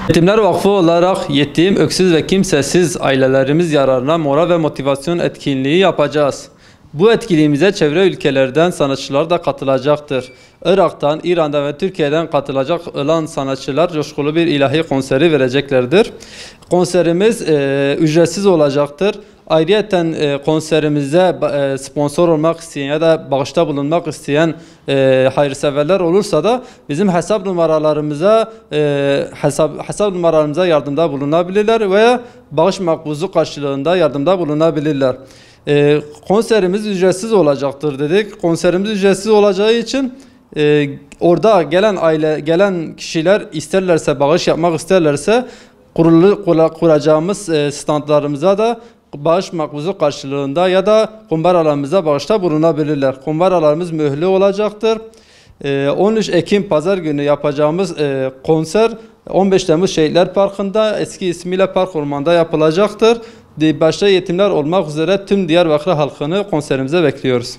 Yetimler Vakfı olarak yetim, öksüz ve kimsesiz ailelerimiz yararına moral ve motivasyon etkinliği yapacağız. Bu etkinliğimize çevre ülkelerden sanatçılar da katılacaktır. Irak'tan, İran'dan ve Türkiye'den katılacak olan sanatçılar coşkulu bir ilahi konseri vereceklerdir. Konserimiz ücretsiz olacaktır. Ayrıyeten konserimize sponsor olmak isteyen ya da bağışta bulunmak isteyen hayırseverler olursa da bizim hesap numaralarımıza yardımda bulunabilirler veya bağış makbuzu karşılığında yardımda bulunabilirler. Konserimiz ücretsiz olacaktır dedik. Konserimiz ücretsiz olacağı için orada gelen kişiler isterlerse, bağış yapmak isterlerse kuracağımız standlarımıza da bağış makbuzu karşılığında ya da kumbaralarımıza bağışta bulunabilirler. Kumbaralarımız mühürlü olacaktır. 13 Ekim Pazar günü yapacağımız konser 15 Temmuz Şehitler Parkı'nda, eski ismiyle Park Orman'da yapılacaktır. Başta yetimler olmak üzere tüm Diyarbakır halkını konserimize bekliyoruz.